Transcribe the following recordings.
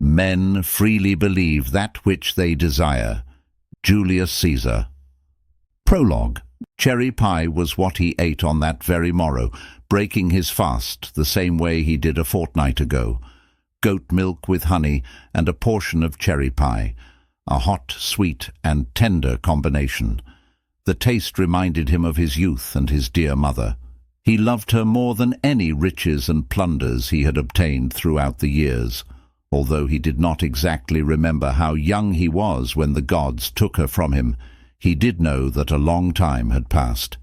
Men freely believe that which they desire. Julius Caesar. Prologue. Cherry pie was what he ate on that very morrow, breaking his fast the same way he did a fortnight ago. Goat milk with honey and a portion of cherry pie. A hot, sweet, and tender combination. The taste reminded him of his youth and his dear mother. He loved her more than any riches and plunders he had obtained throughout the years, although he did not exactly remember how young he was when the gods took her from him. He did know that a long time had passed.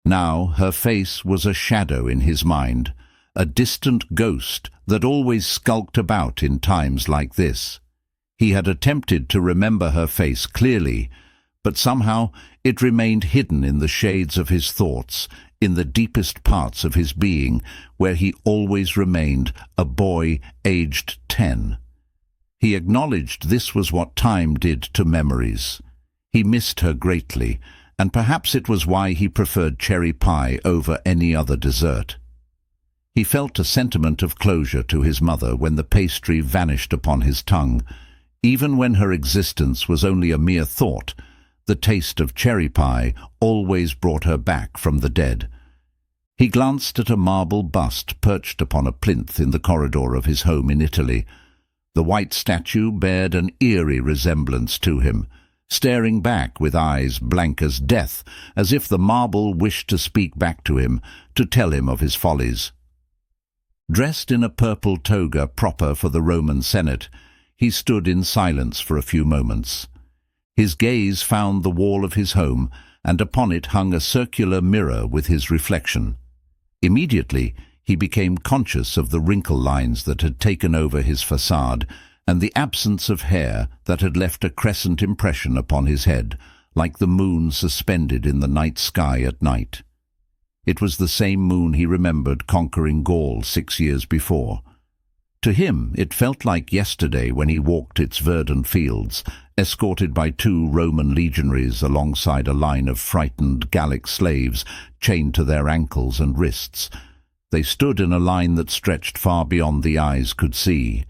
Now her face was a shadow in his mind, a distant ghost that always skulked about in times like this. He had attempted to remember her face clearly, but somehow it remained hidden in the shades of his thoughts, in the deepest parts of his being, where he always remained a boy aged 10. He acknowledged this was what time did to memories. He missed her greatly, and perhaps it was why he preferred cherry pie over any other dessert. He felt a sentiment of closure to his mother when the pastry vanished upon his tongue. Even when her existence was only a mere thought, the taste of cherry pie always brought her back from the dead. He glanced at a marble bust perched upon a plinth in the corridor of his home in Italy. The white statue bared an eerie resemblance to him, staring back with eyes blank as death, as if the marble wished to speak back to him, to tell him of his follies. Dressed in a purple toga proper for the Roman Senate, he stood in silence for a few moments. His gaze found the wall of his home, and upon it hung a circular mirror with his reflection. Immediately, he became conscious of the wrinkle lines that had taken over his facade, and the absence of hair that had left a crescent impression upon his head, like the moon suspended in the night sky at night. It was the same moon he remembered conquering Gaul 6 years before. To him it felt like yesterday when he walked its verdant fields, escorted by 2 Roman legionaries alongside a line of frightened Gallic slaves chained to their ankles and wrists. They stood in a line that stretched far beyond the eyes could see.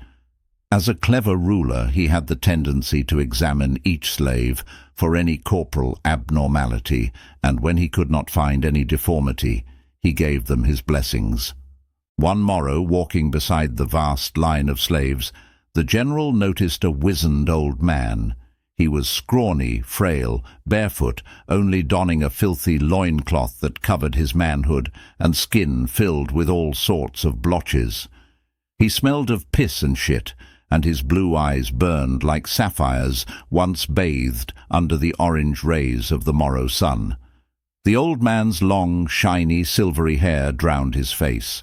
As a clever ruler, he had the tendency to examine each slave for any corporal abnormality, and when he could not find any deformity, he gave them his blessings. One morrow, walking beside the vast line of slaves, the general noticed a wizened old man. He was scrawny, frail, barefoot, only donning a filthy loincloth that covered his manhood, and skin filled with all sorts of blotches. He smelled of piss and shit, and his blue eyes burned like sapphires once bathed under the orange rays of the morrow sun. The old man's long, shiny, silvery hair drowned his face.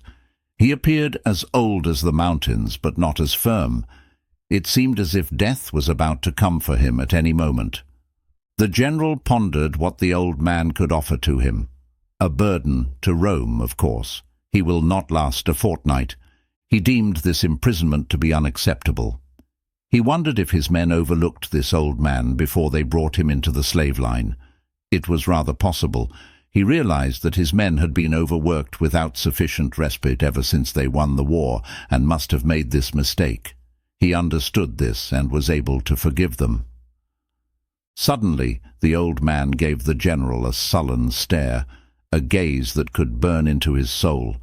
He appeared as old as the mountains, but not as firm. It seemed as if death was about to come for him at any moment. The general pondered what the old man could offer to him. A burden to Rome, of course. He will not last a fortnight. He deemed this imprisonment to be unacceptable. He wondered if his men overlooked this old man before they brought him into the slave line. It was rather possible. He realized that his men had been overworked without sufficient respite ever since they won the war, and must have made this mistake. He understood this and was able to forgive them. Suddenly, the old man gave the general a sullen stare, a gaze that could burn into his soul,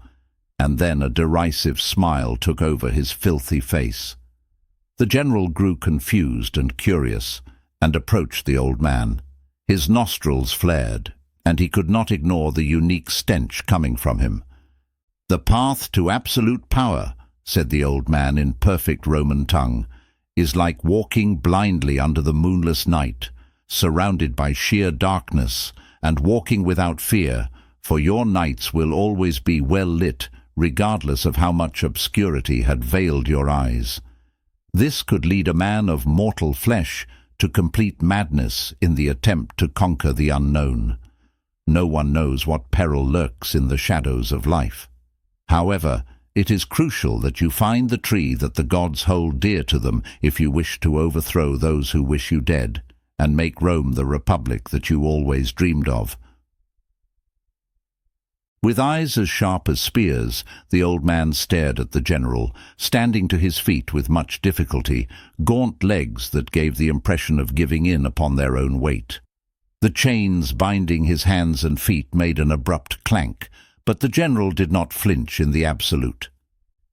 and then a derisive smile took over his filthy face. The general grew confused and curious, and approached the old man. His nostrils flared, and he could not ignore the unique stench coming from him. "The path to absolute power," said the old man in perfect Roman tongue, "is like walking blindly under the moonless night, surrounded by sheer darkness, and walking without fear, for your nights will always be well lit, regardless of how much obscurity had veiled your eyes. This could lead a man of mortal flesh to complete madness in the attempt to conquer the unknown. No one knows what peril lurks in the shadows of life. However, it is crucial that you find the tree that the gods hold dear to them if you wish to overthrow those who wish you dead, and make Rome the republic that you always dreamed of." With eyes as sharp as spears, the old man stared at the general, standing to his feet with much difficulty, gaunt legs that gave the impression of giving in upon their own weight. The chains binding his hands and feet made an abrupt clank, but the general did not flinch in the absolute.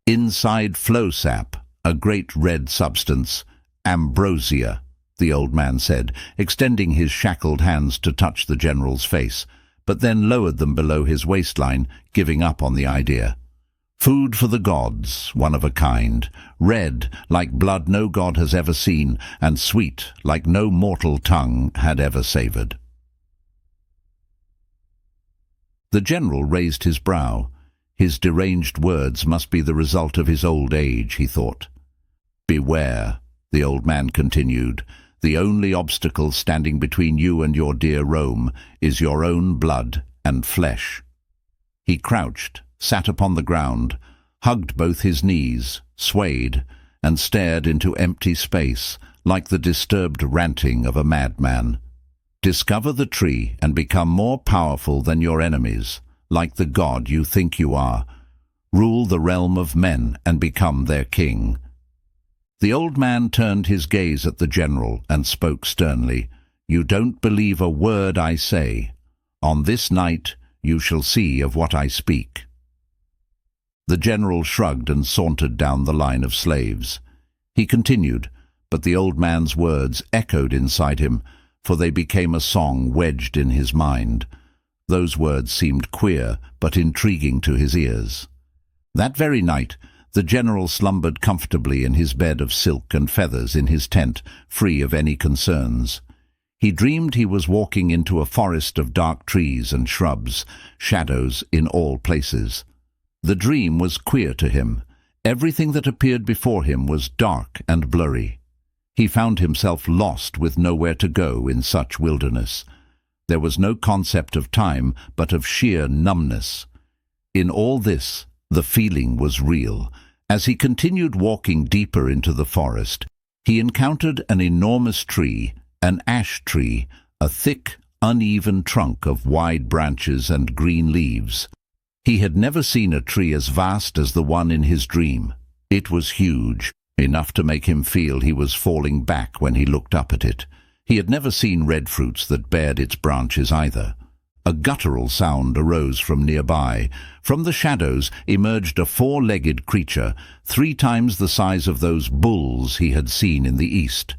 Inside flow sap, a great red substance, ambrosia, the old man said, extending his shackled hands to touch the general's face, but then lowered them below his waistline, giving up on the idea. Food for the gods, one of a kind, red like blood no god has ever seen, and sweet like no mortal tongue had ever savoured. The general raised his brow. His deranged words must be the result of his old age, he thought. "Beware," the old man continued. "The only obstacle standing between you and your dear Rome is your own blood and flesh." He crouched, sat upon the ground, hugged both his knees, swayed, and stared into empty space, like the disturbed ranting of a madman. "Discover the tree and become more powerful than your enemies, like the god you think you are. Rule the realm of men and become their king." The old man turned his gaze at the general and spoke sternly. "You don't believe a word I say. On this night you shall see of what I speak." The general shrugged and sauntered down the line of slaves. He continued, but the old man's words echoed inside him, for they became a song wedged in his mind. Those words seemed queer but intriguing to his ears. That very night, the general slumbered comfortably in his bed of silk and feathers in his tent, free of any concerns. He dreamed he was walking into a forest of dark trees and shrubs, shadows in all places. The dream was queer to him. Everything that appeared before him was dark and blurry. He found himself lost with nowhere to go in such wilderness. There was no concept of time, but of sheer numbness. In all this, the feeling was real. As he continued walking deeper into the forest, he encountered an enormous tree, an ash tree, a thick, uneven trunk of wide branches and green leaves. He had never seen a tree as vast as the one in his dream. It was huge, enough to make him feel he was falling back when he looked up at it. He had never seen red fruits that bared its branches either. A guttural sound arose from nearby. From the shadows emerged a four-legged creature, 3 times the size of those bulls he had seen in the east.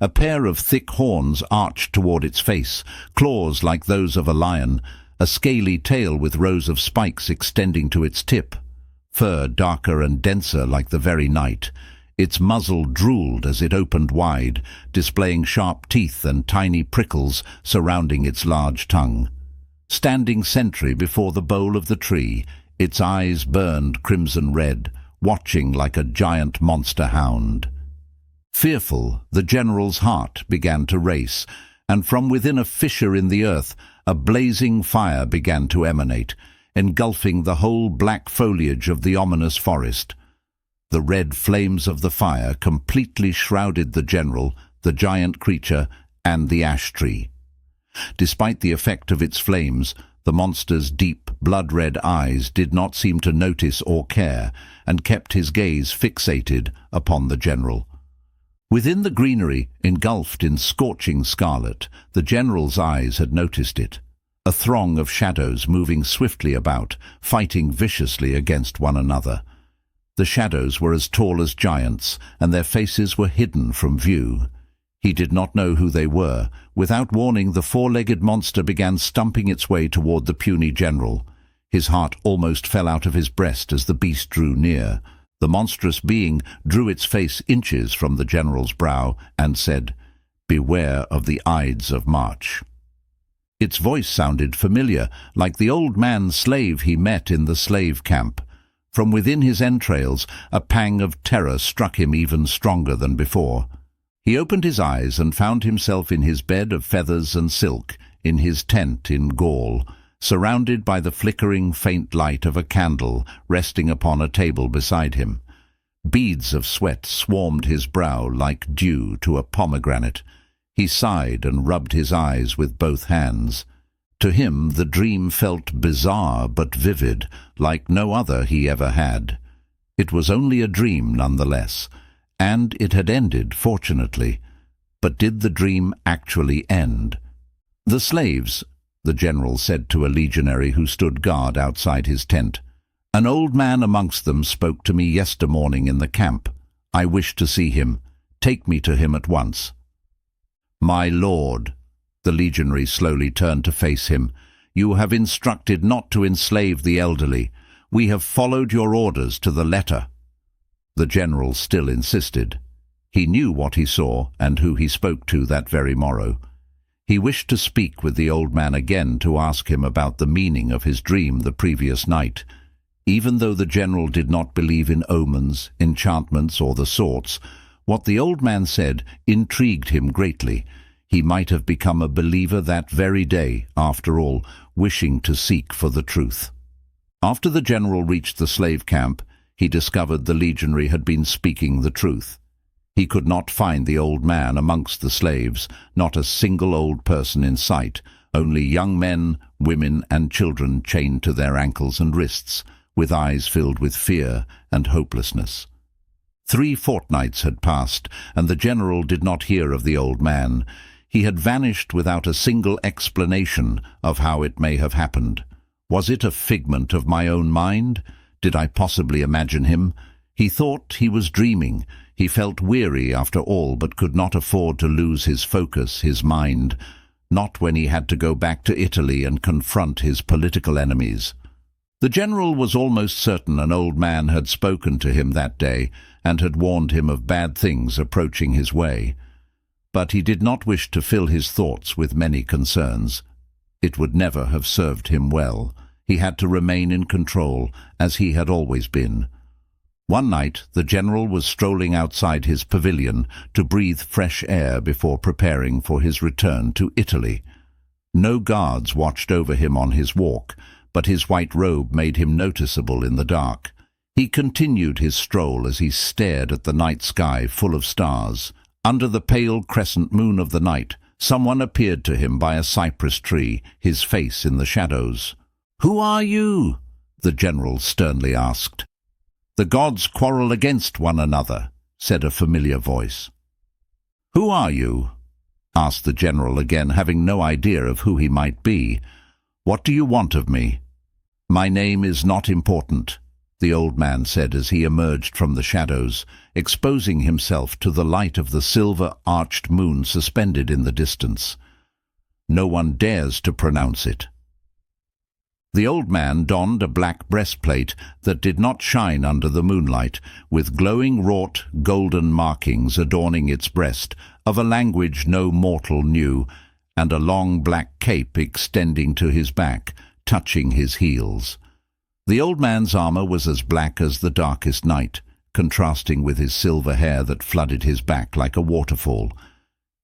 A pair of thick horns arched toward its face, claws like those of a lion, a scaly tail with rows of spikes extending to its tip, fur darker and denser like the very night. Its muzzle drooled as it opened wide, displaying sharp teeth and tiny prickles surrounding its large tongue. Standing sentry before the bole of the tree, its eyes burned crimson red, watching like a giant monster hound. Fearful, the general's heart began to race, and from within a fissure in the earth, a blazing fire began to emanate, engulfing the whole black foliage of the ominous forest. The red flames of the fire completely shrouded the general, the giant creature, and the ash tree. Despite the effect of its flames, the monster's deep, blood-red eyes did not seem to notice or care, and kept his gaze fixated upon the general. Within the greenery, engulfed in scorching scarlet, the general's eyes had noticed it. A throng of shadows moving swiftly about, fighting viciously against one another. The shadows were as tall as giants, and their faces were hidden from view. He did not know who they were. Without warning, the four-legged monster began stumping its way toward the puny general. His heart almost fell out of his breast as the beast drew near. The monstrous being drew its face inches from the general's brow and said, "Beware of the Ides of March." Its voice sounded familiar, like the old man's slave he met in the slave camp. From within his entrails, a pang of terror struck him even stronger than before. He opened his eyes and found himself in his bed of feathers and silk, in his tent in Gaul, surrounded by the flickering faint light of a candle resting upon a table beside him. Beads of sweat swarmed his brow like dew to a pomegranate. He sighed and rubbed his eyes with both hands. To him the dream felt bizarre but vivid, like no other he ever had. It was only a dream nonetheless, and it had ended, fortunately. But did the dream actually end? "The slaves," the general said to a legionary who stood guard outside his tent. "An old man amongst them spoke to me yestermorning in the camp. I wish to see him. Take me to him at once." "My lord," the legionary slowly turned to face him, "you have instructed not to enslave the elderly. We have followed your orders to the letter." The general still insisted. He knew what he saw and who he spoke to that very morrow. He wished to speak with the old man again to ask him about the meaning of his dream the previous night. Even though the general did not believe in omens, enchantments, or the sorts, what the old man said intrigued him greatly. He might have become a believer that very day, after all, wishing to seek for the truth. After the general reached the slave camp, he discovered the legionary had been speaking the truth. He could not find the old man amongst the slaves, not a single old person in sight, only young men, women, and children chained to their ankles and wrists, with eyes filled with fear and hopelessness. 3 fortnights had passed, and the general did not hear of the old man. He had vanished without a single explanation of how it may have happened. Was it a figment of my own mind? Did I possibly imagine him? He thought he was dreaming. He felt weary after all, but could not afford to lose his focus, his mind, not when he had to go back to Italy and confront his political enemies. The general was almost certain an old man had spoken to him that day and had warned him of bad things approaching his way. But he did not wish to fill his thoughts with many concerns. It would never have served him well. He had to remain in control, as he had always been. One night the general was strolling outside his pavilion to breathe fresh air before preparing for his return to Italy. No guards watched over him on his walk, but his white robe made him noticeable in the dark. He continued his stroll as he stared at the night sky full of stars. Under the pale crescent moon of the night, someone appeared to him by a cypress tree, his face in the shadows. "Who are you?" the general sternly asked. "The gods quarrel against one another," said a familiar voice. "Who are you?" asked the general again, having no idea of who he might be. "What do you want of me?" "My name is not important," the old man said as he emerged from the shadows, exposing himself to the light of the silver-arched moon suspended in the distance. "No one dares to pronounce it." The old man donned a black breastplate that did not shine under the moonlight, with glowing wrought golden markings adorning its breast, of a language no mortal knew, and a long black cape extending to his back, touching his heels. The old man's armor was as black as the darkest night, contrasting with his silver hair that flooded his back like a waterfall.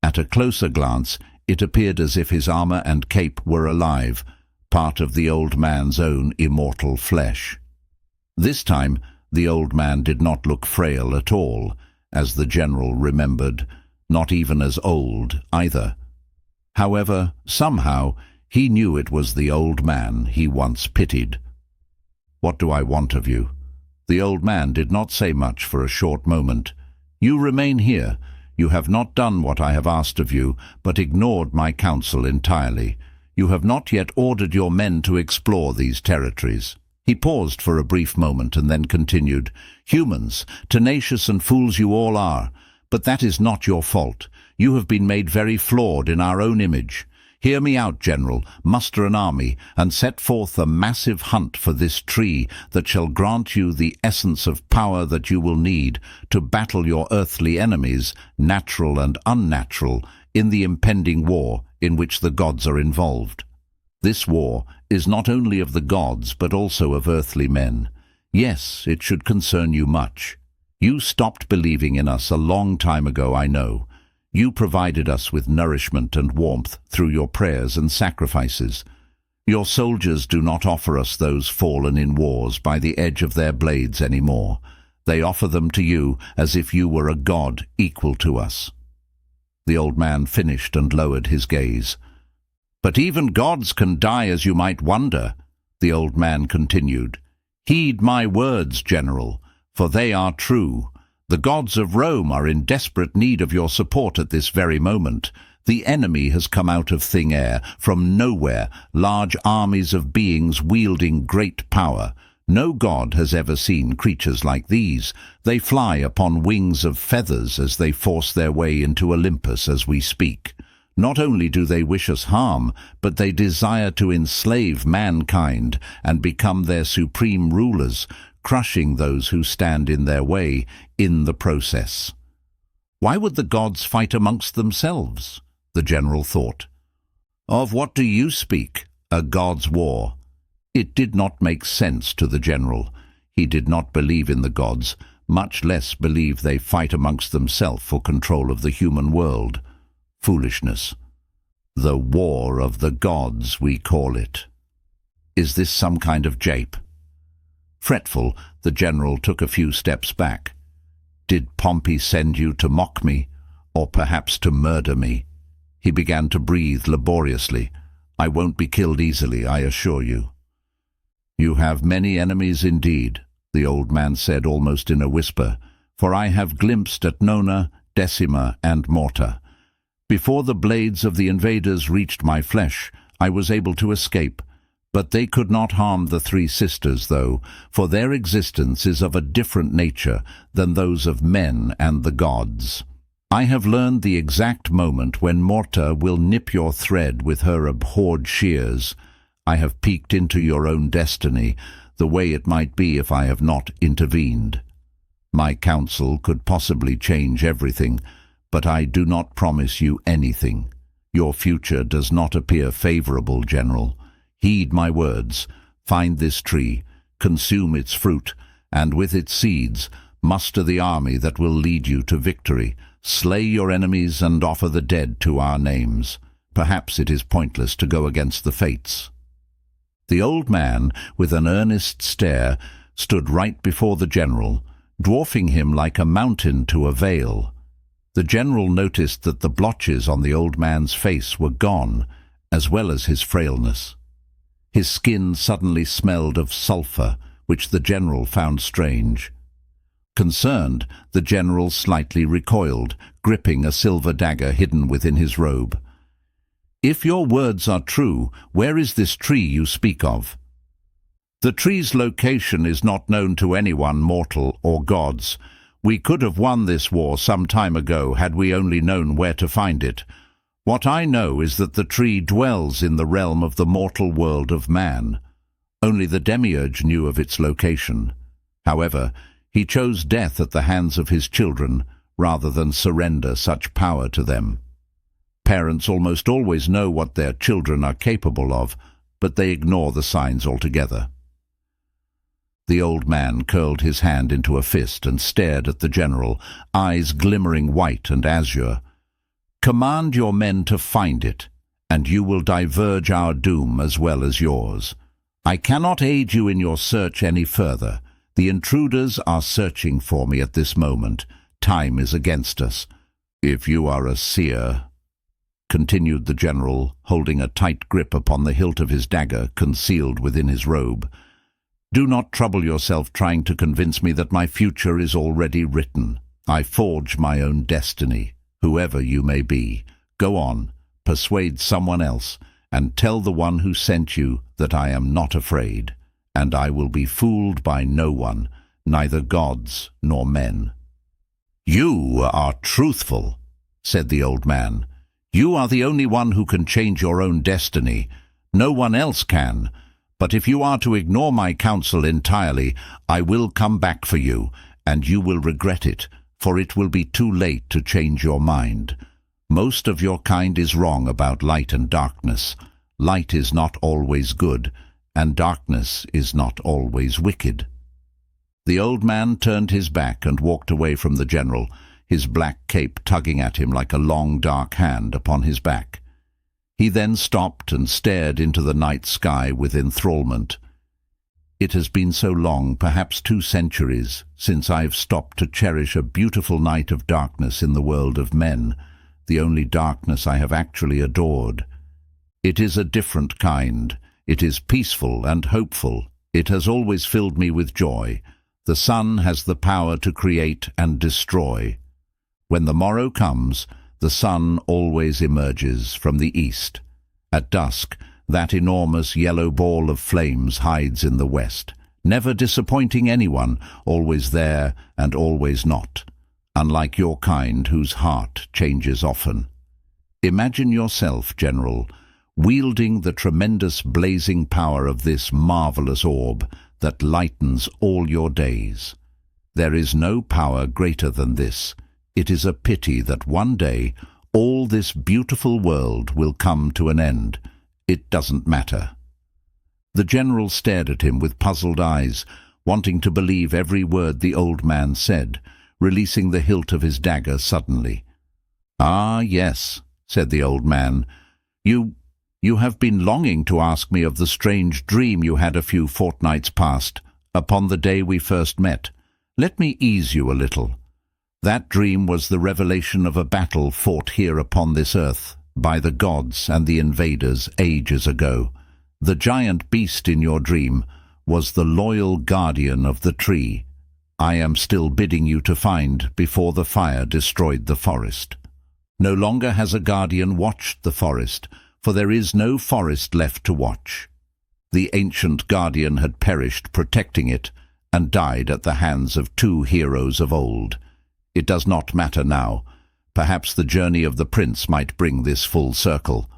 At a closer glance, it appeared as if his armor and cape were alive, part of the old man's own immortal flesh. This time, the old man did not look frail at all, as the general remembered, not even as old either. However, somehow, he knew it was the old man he once pitied. "What do I want of you?" The old man did not say much for a short moment. "You remain here. You have not done what I have asked of you, but ignored my counsel entirely. You have not yet ordered your men to explore these territories." He paused for a brief moment and then continued, "Humans, tenacious and fools you all are, but that is not your fault. You have been made very flawed in our own image. Hear me out, General. Muster an army and set forth a massive hunt for this tree that shall grant you the essence of power that you will need to battle your earthly enemies, natural and unnatural, in the impending war in which the gods are involved. This war is not only of the gods but also of earthly men. Yes, it should concern you much. You stopped believing in us a long time ago, I know. You provided us with nourishment and warmth through your prayers and sacrifices. Your soldiers do not offer us those fallen in wars by the edge of their blades anymore. They offer them to you as if you were a god equal to us." The old man finished and lowered his gaze. "But even gods can die, as you might wonder," the old man continued. "Heed my words, General, for they are true. The gods of Rome are in desperate need of your support at this very moment. The enemy has come out of thin air, from nowhere, large armies of beings wielding great power. No god has ever seen creatures like these. They fly upon wings of feathers as they force their way into Olympus as we speak. Not only do they wish us harm, but they desire to enslave mankind and become their supreme rulers, crushing those who stand in their way in the process." Why would the gods fight amongst themselves? The general thought. Of what do you speak? A god's war? It did not make sense to the general. He did not believe in the gods, much less believe they fight amongst themselves for control of the human world. Foolishness. The war of the gods, we call it. Is this some kind of jape? Fretful, the general took a few steps back. Did Pompey send you to mock me, or perhaps to murder me? He began to breathe laboriously. I won't be killed easily, I assure you. You have many enemies indeed, the old man said almost in a whisper, for I have glimpsed at Nona, Decima, and Morta. Before the blades of the invaders reached my flesh, I was able to escape, but they could not harm the three sisters, though, for their existence is of a different nature than those of men and the gods. I have learned the exact moment when Morta will nip your thread with her abhorred shears. I have peeked into your own destiny, the way it might be if I have not intervened. My counsel could possibly change everything, but I do not promise you anything. Your future does not appear favorable, General. Heed my words. Find this tree, consume its fruit, and with its seeds, muster the army that will lead you to victory. Slay your enemies and offer the dead to our names. Perhaps it is pointless to go against the fates. The old man, with an earnest stare, stood right before the general, dwarfing him like a mountain to a vale. The general noticed that the blotches on the old man's face were gone, as well as his frailness. His skin suddenly smelled of sulphur, which the general found strange. Concerned, the general slightly recoiled, gripping a silver dagger hidden within his robe. If your words are true, where is this tree you speak of? The tree's location is not known to anyone, mortal or gods. We could have won this war some time ago had we only known where to find it. What I know is that the tree dwells in the realm of the mortal world of man. Only the demiurge knew of its location. However, he chose death at the hands of his children rather than surrender such power to them. Parents almost always know what their children are capable of, but they ignore the signs altogether. The old man curled his hand into a fist and stared at the general, eyes glimmering white and azure. Command your men to find it, and you will diverge our doom as well as yours. I cannot aid you in your search any further. The intruders are searching for me at this moment. Time is against us. If you are a seer, continued the general, holding a tight grip upon the hilt of his dagger concealed within his robe, do not trouble yourself trying to convince me that my future is already written. I forge my own destiny, whoever you may be. Go on, persuade someone else, and tell the one who sent you that I am not afraid, and I will be fooled by no one, neither gods nor men. You are truthful, said the old man. You are the only one who can change your own destiny. No one else can. But if you are to ignore my counsel entirely, I will come back for you, and you will regret it, for it will be too late to change your mind. Most of your kind is wrong about light and darkness. Light is not always good, and darkness is not always wicked. The old man turned his back and walked away from the general, his black cape tugging at him like a long dark hand upon his back. He then stopped and stared into the night sky with enthrallment. It has been so long, perhaps 2 centuries, since I have stopped to cherish a beautiful night of darkness in the world of men, the only darkness I have actually adored. It is a different kind. It is peaceful and hopeful. It has always filled me with joy. The sun has the power to create and destroy. When the morrow comes, the sun always emerges from the east. At dusk, that enormous yellow ball of flames hides in the west, never disappointing anyone, always there and always not, unlike your kind whose heart changes often. Imagine yourself, General, wielding the tremendous blazing power of this marvelous orb that lightens all your days. There is no power greater than this. It is a pity that one day all this beautiful world will come to an end. It doesn't matter. The general stared at him with puzzled eyes, wanting to believe every word the old man said, releasing the hilt of his dagger suddenly. "Ah, yes," said the old man. You have been longing to ask me of the strange dream you had a few fortnights past, upon the day we first met. Let me ease you a little. That dream was the revelation of a battle fought here upon this earth by the gods and the invaders ages ago. The giant beast in your dream was the loyal guardian of the tree I am still bidding you to find before the fire destroyed the forest. No longer has a guardian watched the forest, for there is no forest left to watch. The ancient guardian had perished protecting it and died at the hands of two heroes of old. It does not matter now. Perhaps the journey of the prince might bring this full circle.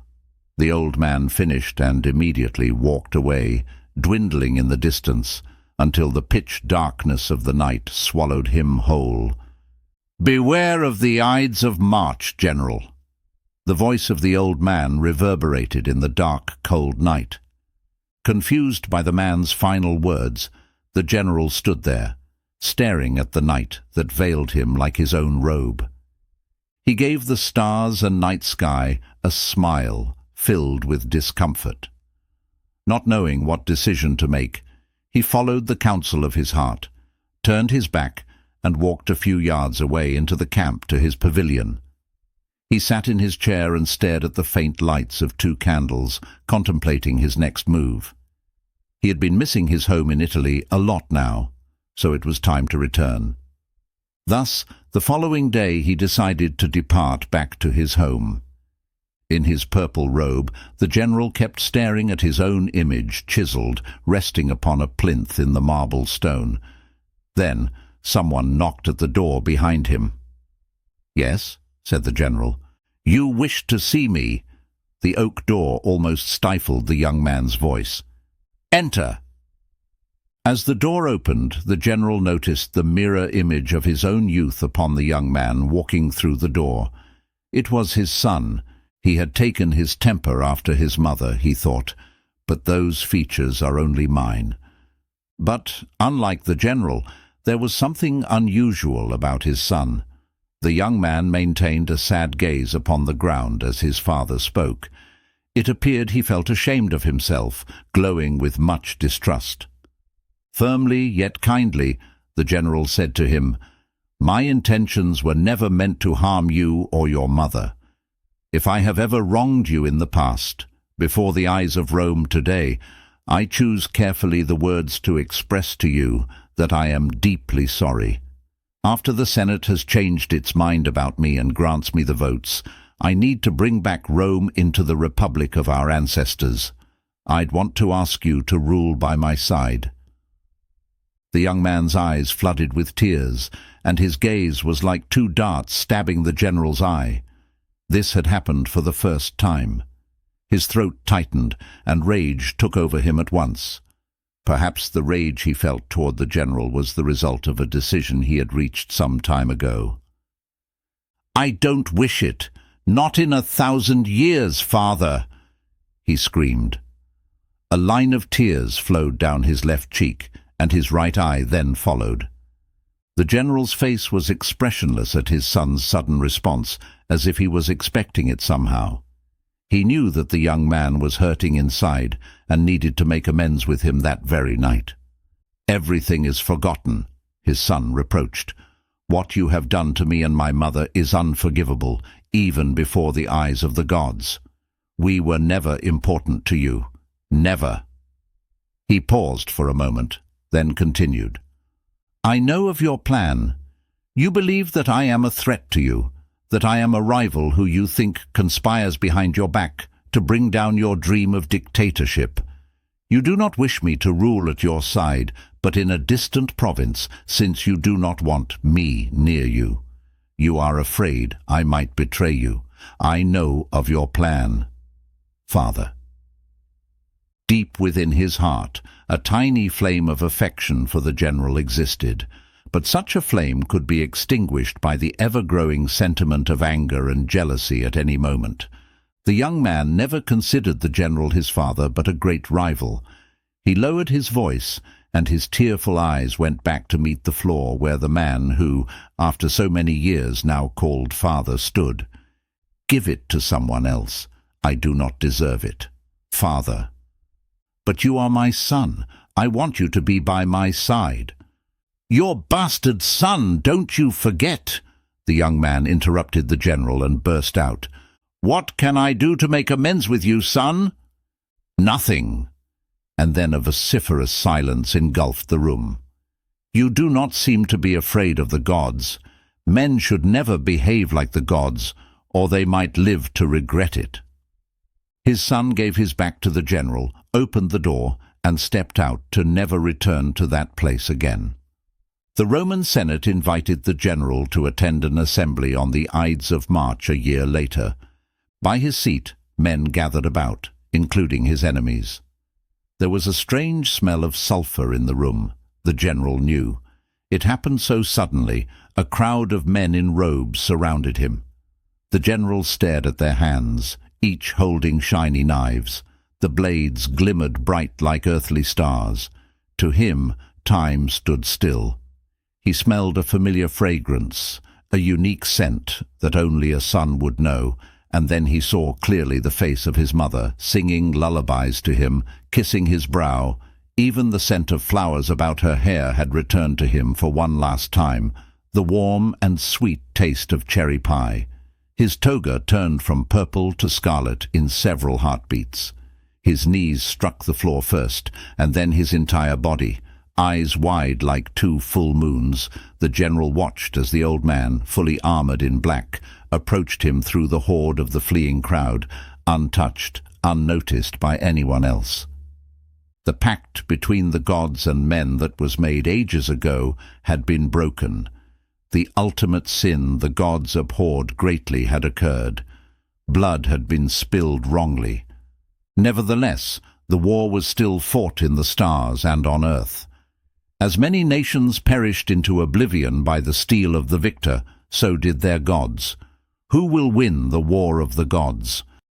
The old man finished and immediately walked away, dwindling in the distance, until the pitch darkness of the night swallowed him whole. "Beware of the Ides of March, General." The voice of the old man reverberated in the dark, cold night. Confused by the man's final words, the general stood there, staring at the night that veiled him like his own robe. He gave the stars and night sky a smile filled with discomfort. Not knowing what decision to make, he followed the counsel of his heart, turned his back, and walked a few yards away into the camp to his pavilion. He sat in his chair and stared at the faint lights of 2 candles, contemplating his next move. He had been missing his home in Italy a lot now, so it was time to return. Thus, the following day he decided to depart back to his home. In his purple robe, the general kept staring at his own image chiseled, resting upon a plinth in the marble stone. Then someone knocked at the door behind him. "Yes," said the general. "You wished to see me." The oak door almost stifled the young man's voice. "Enter." As the door opened, the general noticed the mirror image of his own youth upon the young man walking through the door. It was his son. He had taken his temper after his mother, he thought, but those features are only mine. But, unlike the general, there was something unusual about his son. The young man maintained a sad gaze upon the ground as his father spoke. It appeared he felt ashamed of himself, glowing with much distrust. Firmly yet kindly, the general said to him, "My intentions were never meant to harm you or your mother. If I have ever wronged you in the past, before the eyes of Rome today, I choose carefully the words to express to you that I am deeply sorry. After the Senate has changed its mind about me and grants me the votes, I need to bring back Rome into the republic of our ancestors. I'd want to ask you to rule by my side." The young man's eyes flooded with tears, and his gaze was like 2 darts stabbing the general's eye. This had happened for the first time. His throat tightened, and rage took over him at once. Perhaps the rage he felt toward the general was the result of a decision he had reached some time ago. "I don't wish it. Not in 1,000 years, father!" he screamed. A line of tears flowed down his left cheek, and his right eye then followed. The general's face was expressionless at his son's sudden response, as if he was expecting it somehow. He knew that the young man was hurting inside and needed to make amends with him that very night. "Everything is forgotten," his son reproached. "What you have done to me and my mother is unforgivable, even before the eyes of the gods. We were never important to you. Never." He paused for a moment, then continued. "I know of your plan. You believe that I am a threat to you, that I am a rival who you think conspires behind your back to bring down your dream of dictatorship. You do not wish me to rule at your side, but in a distant province, since you do not want me near you. You are afraid I might betray you. I know of your plan, Father." Deep within his heart, a tiny flame of affection for the general existed, but such a flame could be extinguished by the ever-growing sentiment of anger and jealousy at any moment. The young man never considered the general his father, but a great rival. He lowered his voice, and his tearful eyes went back to meet the floor where the man who, after so many years, now called father, stood. "Give it to someone else. I do not deserve it. Father." "But you are my son. I want you to be by my side." "Your bastard son, don't you forget!" The young man interrupted the general and burst out. "What can I do to make amends with you, son?" "Nothing." And then a vociferous silence engulfed the room. "You do not seem to be afraid of the gods. Men should never behave like the gods, or they might live to regret it." His son gave his back to the general, opened the door, and stepped out to never return to that place again. The Roman Senate invited the general to attend an assembly on the Ides of March a year later. By his seat, men gathered about, including his enemies. There was a strange smell of sulphur in the room, the general knew. It happened so suddenly, a crowd of men in robes surrounded him. The general stared at their hands, each holding shiny knives. The blades glimmered bright like earthly stars. To him, time stood still. He smelled a familiar fragrance, a unique scent that only a son would know, and then he saw clearly the face of his mother, singing lullabies to him, kissing his brow. Even the scent of flowers about her hair had returned to him for one last time, the warm and sweet taste of cherry pie. His toga turned from purple to scarlet in several heartbeats. His knees struck the floor first, and then his entire body. Eyes wide like two full moons, the general watched as the old man, fully armored in black, approached him through the horde of the fleeing crowd, untouched, unnoticed by anyone else. The pact between the gods and men that was made ages ago had been broken. The ultimate sin the gods abhorred greatly had occurred. Blood had been spilled wrongly. Nevertheless, the war was still fought in the stars and on earth. As many nations perished into oblivion by the steel of the victor, so did their gods. Who will win the war of the gods?